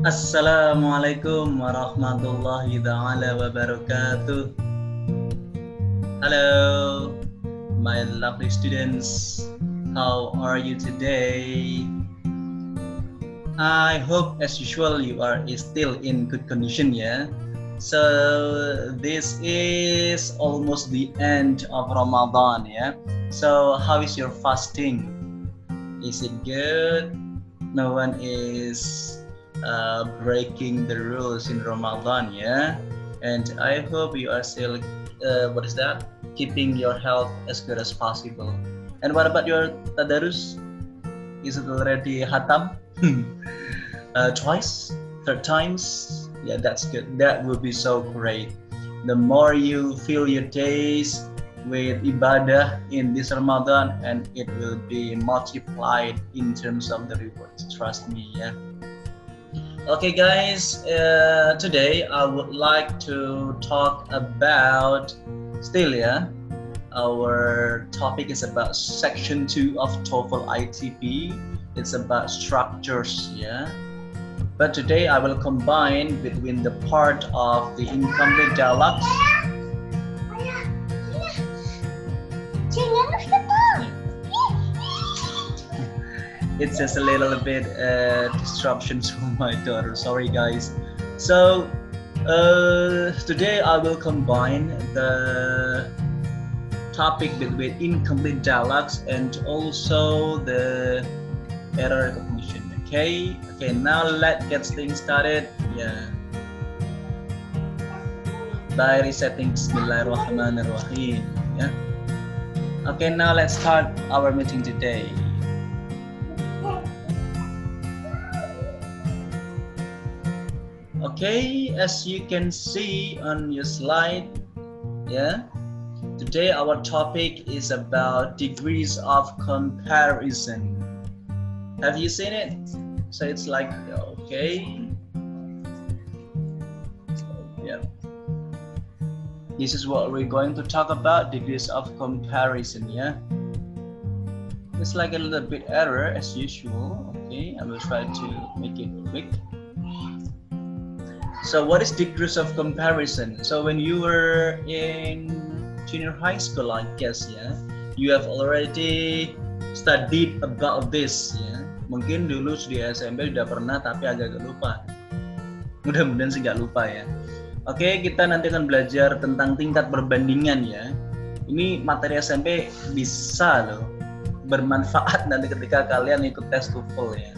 Assalamualaikum warahmatullahi ta'ala wabarakatuh. Hello, my lovely students. How are you today? I hope as usual you are still in good condition, yeah? So this is almost the end of Ramadan, yeah? So how is your fasting? Is it good? No one is breaking the rules in Ramadan, yeah? And I hope you are still keeping your health as good as possible. And what about your tadarus? Is it already hatam? Twice? Third times? Yeah, that's good. That would be so great. The more you fill your days with ibadah in this Ramadan, and it will be multiplied in terms of the rewards. Trust me, yeah. Okay guys, today I would like to talk about our topic is about section 2 of TOEFL ITP. It's about structures, yeah. But today I will combine between the part of the incomplete dialogues. It's just a little bit disruptions from my daughter. Sorry guys. So today I will combine the topic between incomplete dialogues and also the error recognition. Okay, now let's get things started. Yeah. By resetting Bismillahirrahmanirrahim. Yeah. Okay, now let's start our meeting today. Okay, as you can see on your slide, yeah, today our topic is about degrees of comparison. Have you seen it? So it's like, okay, yeah, this is what we're going to talk about, degrees of comparison, yeah. It's like a little bit error as usual. Okay, I will try to make it quick. So what is degrees of comparison? So when you were in junior high school, I guess, yeah, you have already studied about this, ya. Mungkin dulu di SMP udah pernah, tapi agak lupa. Mudah-mudahan sih nggak lupa ya. Oke, kita nanti akan belajar tentang tingkat perbandingan ya. Ini materi SMP bisa loh bermanfaat nanti ketika kalian ikut tes TOEFL ya.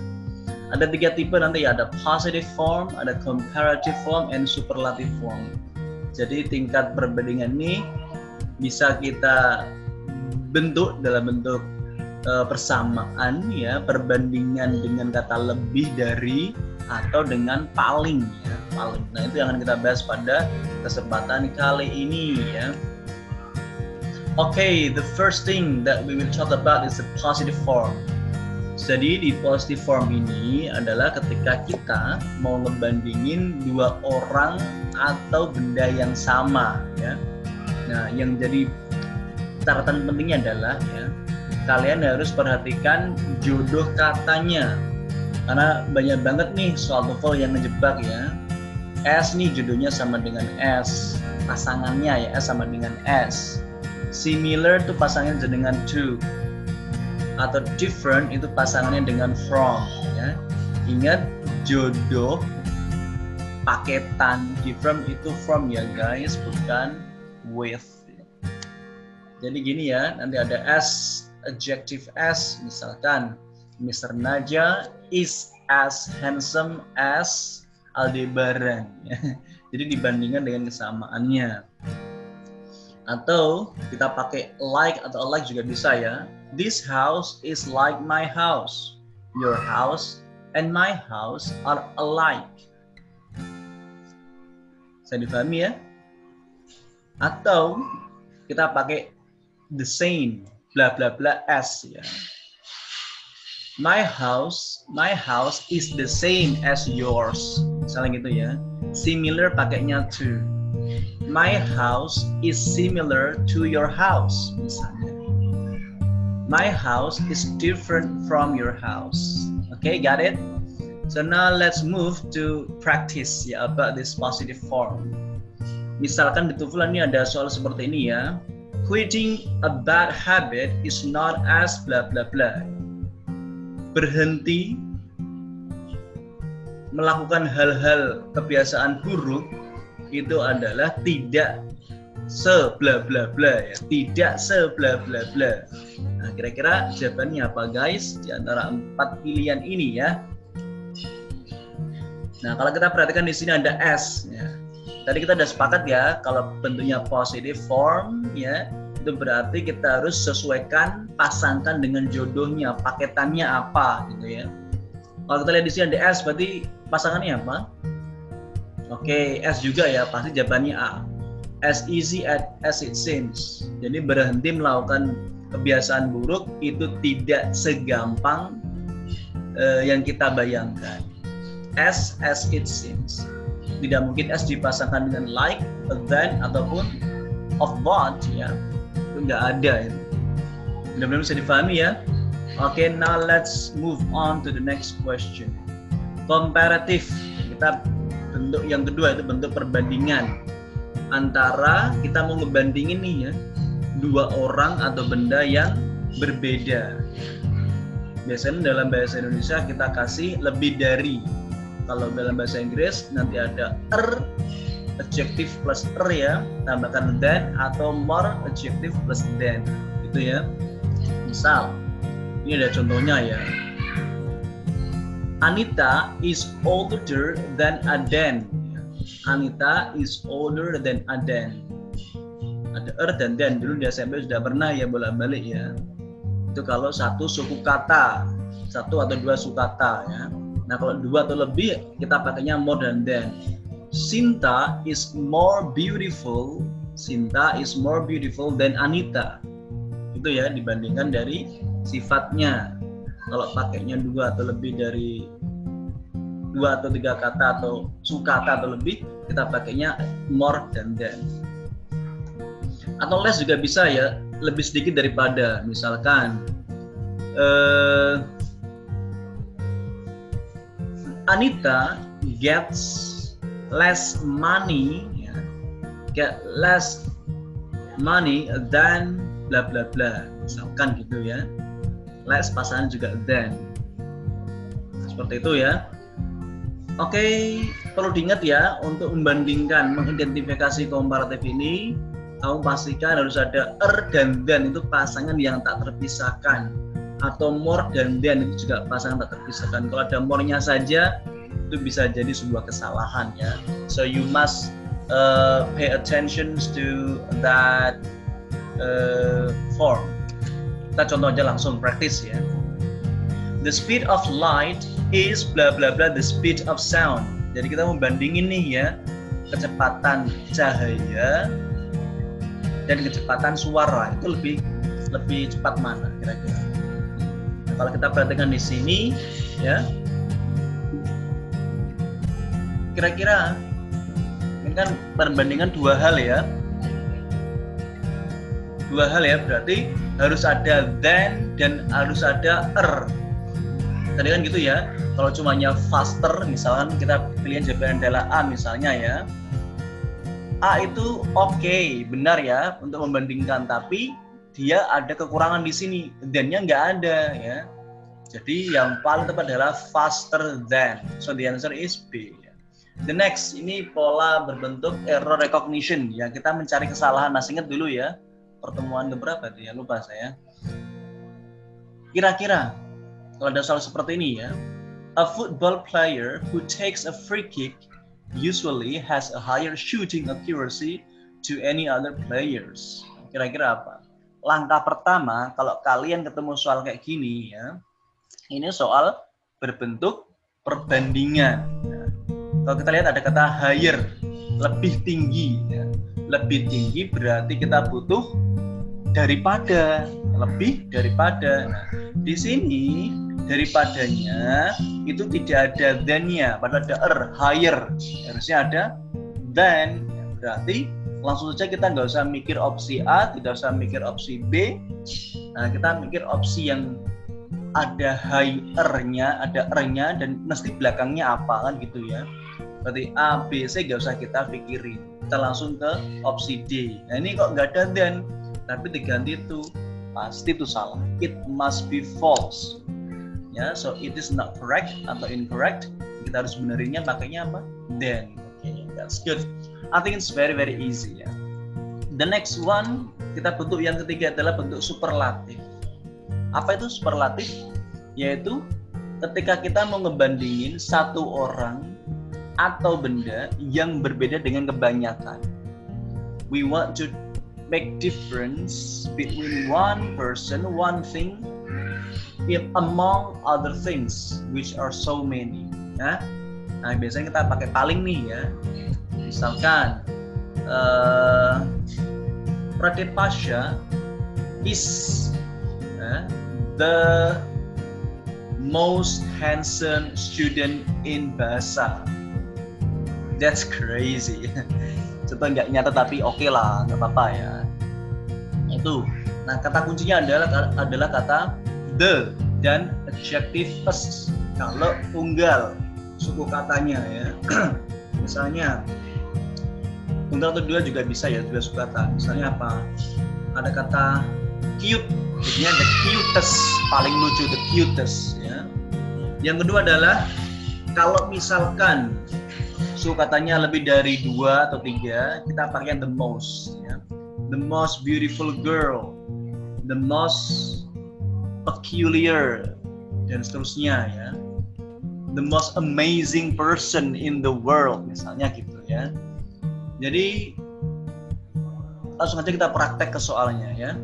Ada 3 tipe nanti ya, ada positive form, ada comparative form, and superlative form. Jadi tingkat perbandingan ini bisa kita bentuk dalam bentuk persamaan ya, perbandingan dengan kata lebih dari atau dengan paling ya, paling. Nah, itu yang akan kita bahas pada kesempatan kali ini ya. Okay, the first thing that we will talk about is the positive form. Jadi di positive form ini adalah ketika kita mau ngebandingin 2 orang atau benda yang sama ya. Nah, yang jadi catatan pentingnya adalah ya, kalian harus perhatikan jodoh katanya. Karena banyak banget nih soal TOEFL yang ngejebak ya. S nih jodohnya sama dengan S, pasangannya ya S sama dengan S. Similar tuh pasangannya dengan to. Atau different itu pasangannya dengan from ya. Ingat, jodoh paketan, different itu from ya guys, bukan with. Jadi gini ya, nanti ada S, adjective S, misalkan Mr. Naja is as handsome as Aldebaran ya. Jadi dibandingkan dengan kesamaannya. Atau kita pakai like atau alike juga bisa ya. This house is like my house. Your house and my house are alike. Bisa dipahami ya? Atau kita pakai the same, bla bla bla as ya. My house is the same as yours. Misalnya gitu ya. Similar pakainya to. My house is similar to your house, misalnya. My house is different from your house. Okay, got it? So now let's move to practice ya about this positive form. Misalkan di TOEFL ini ada soal seperti ini ya. Quitting a bad habit is not as bla bla bla. Berhenti melakukan hal-hal kebiasaan buruk itu adalah tidak se bla bla bla ya, tidak se bla bla bla. Nah, kira-kira jawabannya apa guys di antara 4 pilihan ini ya? Nah, kalau kita perhatikan di sini ada S ya. Tadi kita sudah sepakat ya, kalau bentuknya positive form ya, itu berarti kita harus sesuaikan, pasangkan dengan jodohnya, paketannya apa gitu ya. Kalau kita lihat di sini ada S, berarti pasangannya apa? Oke, S juga ya, pasti jawabannya A. As easy as it seems. Jadi berhenti melakukan kebiasaan buruk itu tidak segampang yang kita bayangkan. As it seems. Tidak mungkin S dipasangkan dengan like, than, ataupun of what ya. Itu nggak ada itu. Benar-benar bisa difahami ya. Oke, now let's move on to the next question. Comparative. Kita bentuk yang kedua itu bentuk perbandingan antara kita mau ngebandingin nih ya dua orang atau benda yang berbeda. Biasanya dalam bahasa Indonesia kita kasih lebih dari. Kalau dalam bahasa Inggris nanti ada adjective plus ya, tambahkan than atau more adjective plus than gitu ya. Misal ini ada contohnya ya. Anita is older than Aden. Anita is older than Aden. Ada dan then, dulu di SMP sudah pernah ya bolak-balik ya. Itu kalau satu suku kata, satu atau dua suku kata ya. Nah kalau dua atau lebih kita pakainya more than then. Sinta is more beautiful. Sinta is more beautiful than Anita. Itu ya dibandingkan dari sifatnya. Kalau pakainya dua atau lebih dari dua atau tiga kata atau suku kata atau lebih, kita pakainya more than then. Atau less juga bisa ya, lebih sedikit daripada. Misalkan Anita gets less money ya, get less money than bla bla bla. Misalkan gitu ya. Less pasangan juga than. Seperti itu ya. Oke, perlu diingat ya untuk membandingkan, mengidentifikasi komparatif ini, kamu pastikan harus ada dan then itu pasangan yang tak terpisahkan, atau more dan then itu juga pasangan tak terpisahkan. Kalau ada more-nya saja itu bisa jadi sebuah kesalahan ya. So you must pay attention to that form. Kita contoh aja langsung praktis ya. The speed of light is bla bla bla the speed of sound. Jadi kita membandingin nih ya kecepatan cahaya dan kecepatan suara itu lebih cepat mana kira-kira? Nah, kalau kita perhatikan di sini ya, kira-kira ini kan perbandingan dua hal ya, berarti harus ada than dan harus ada Tadi kan gitu ya. Kalau cumanya faster, misalkan kita pilih jawaban adalah A misalnya ya. A itu oke, benar ya untuk membandingkan, tapi dia ada kekurangan di sini, than-nya nggak ada ya. Jadi yang paling tepat adalah faster than. So the answer is B. The next, ini pola berbentuk error recognition ya. Kita mencari kesalahan. Masih ingat dulu ya pertemuan keberapa itu ya, lupa saya. Kira-kira kalau ada soal seperti ini ya, a football player who takes a free kick usually has a higher shooting accuracy to any other players. Kira-kira apa? Langkah pertama kalau kalian ketemu soal kayak gini ya, ini soal berbentuk perbandingan. Kalau kita lihat ada kata higher, lebih tinggi ya. Lebih tinggi berarti kita butuh daripada, lebih daripada. Nah, di sini daripadanya itu tidak ada than-nya, padahal ada higher. Harusnya ada than. Berarti langsung saja kita nggak usah mikir opsi A, tidak usah mikir opsi B. Nah, kita mikir opsi yang ada higher-nya, ada er-nya, dan mesti belakangnya apa kan gitu ya. Berarti A, B, C gak usah kita pikirin. Kita langsung ke opsi D. Nah ini kok gak ada then, tapi diganti itu, pasti itu salah. It must be false. Ya, so it is not correct atau incorrect. Kita harus benerinnya pakainya apa? Then. Okay, that's good. I think it's very very easy ya. The next one, kita bentuk yang ketiga adalah bentuk superlatif. Apa itu superlatif? Yaitu ketika kita mau ngebandingin satu orang atau benda yang berbeda dengan kebanyakan. We want to make difference between one person, one thing, among other things, which are so many. Ya? Nah, biasanya kita pakai paling nih ya. Misalkan Pradip Pasha is the most handsome student in bahasa. That's crazy. Contoh nggak nyata tapi oke lah, nggak apa-apa ya. Itu. Nah, kata kuncinya adalah kata the dan adjective us. Kalau tunggal suku katanya ya. Misalnya tunggal atau dua juga bisa ya, dua suku kata. Misalnya apa? Ada kata cute, jadinya the cutest, paling lucu, the cutest ya. Yang kedua adalah kalau misalkan suku katanya lebih dari 2 atau 3, kita pakai the most ya. The most beautiful girl, the most peculiar, dan seterusnya ya. The most amazing person in the world, misalnya gitu ya. Jadi langsung aja kita praktek ke soalnya ya.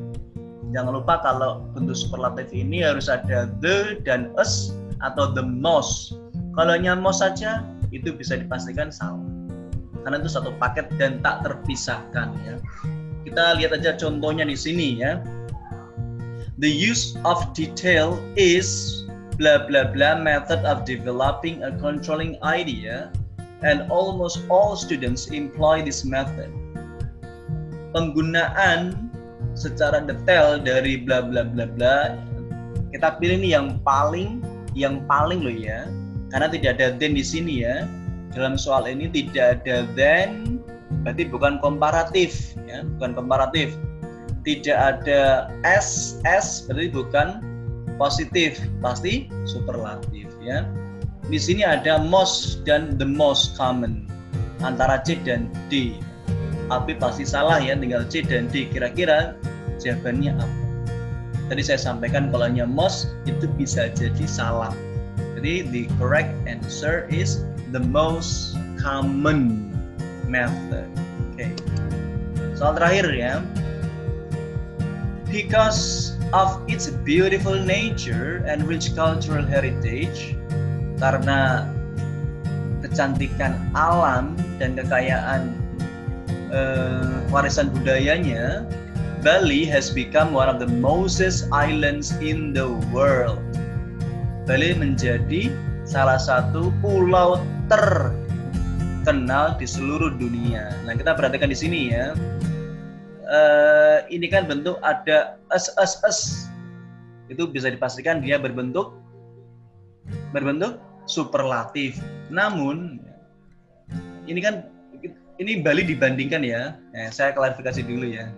Jangan lupa kalau bentuk superlatif ini harus ada the dan us atau the most. Kalau hanya most saja itu bisa dipastikan salah. Karena itu satu paket dan tak terpisahkan ya. Kita lihat aja contohnya di sini ya. The use of detail is blah blah blah method of developing a controlling idea, and almost all students employ this method. Penggunaan secara detail dari bla bla bla bla, kita pilih nih yang paling loh ya, karena tidak ada then di sini ya. Dalam soal ini tidak ada then, berarti bukan komparatif ya, bukan komparatif. Tidak ada s, berarti bukan positif, pasti superlatif ya. Di sini ada most dan the most common antara C dan D. Tapi pasti salah ya, tinggal C dan D. Kira-kira jawabannya apa? Tadi saya sampaikan kalau hanya most itu bisa jadi salah. Jadi the correct answer is the most common method. Oke. Soal terakhir ya. Because of its beautiful nature and rich cultural heritage, karena kecantikan alam dan kekayaan warisan budayanya, Bali has become one of the mostest islands in the world. Bali menjadi salah satu pulau terkenal di seluruh dunia. Nah, kita perhatikan di sini ya. Ini kan bentuk ada us. Itu bisa dipastikan dia berbentuk superlatif. Namun ini Bali dibandingkan ya. Saya klarifikasi dulu ya.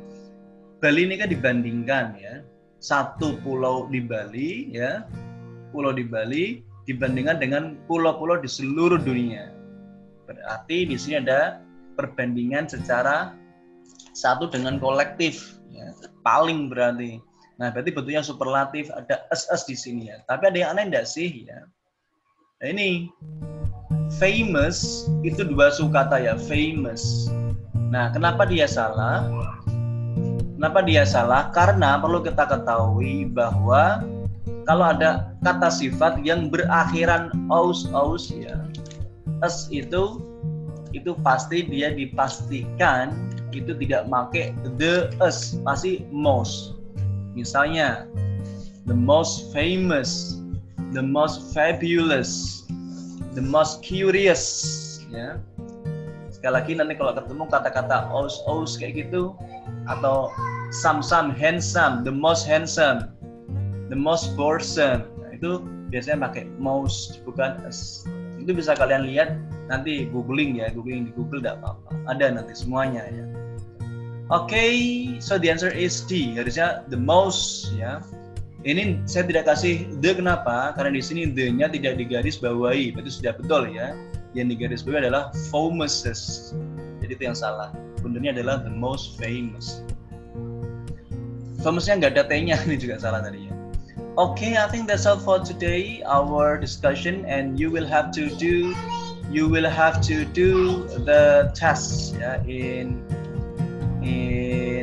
Bali ini kan dibandingkan ya. Satu pulau di Bali ya. Pulau di Bali dibandingkan dengan pulau-pulau di seluruh dunia. Berarti di sini ada perbandingan secara satu dengan kolektif ya. Paling berarti. Nah, berarti bentuknya superlatif, ada us di sini ya. Tapi ada yang aneh enggak sih ya? Nah, ini famous itu dua suku kata ya, famous. Nah, kenapa dia salah? Karena perlu kita ketahui bahwa kalau ada kata sifat yang berakhiran aus ya, us itu pasti dia dipastikan itu tidak pakai the us, pasti most. Misalnya the most famous, the most fabulous, the most curious ya. Sekali lagi nanti kalau ketemu kata-kata aus kayak gitu atau some handsome, the most handsome, the most boresome. Nah, itu biasanya pakai most, bukan as. Itu bisa kalian lihat nanti googling di Google tidak apa-apa, ada nanti semuanya ya. Oke, so the answer is D, harusnya the most ya. Ini saya tidak kasih the, kenapa? Karena di sini the-nya tidak digaris bawahi, berarti sudah betul ya. Yang digaris bawahi adalah famous. Jadi itu yang salah. Benernya adalah the most famous. Famousnya nggak ada T-nya, ini juga salah tadi ya. Okay, I think that's all for today, our discussion, and you will have to do the test ya, in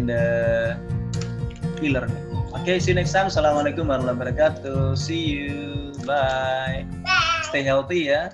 the e-learning. Okay, see you next time. Assalamualaikum warahmatullahi wabarakatuh. See you. Bye. Stay healthy ya.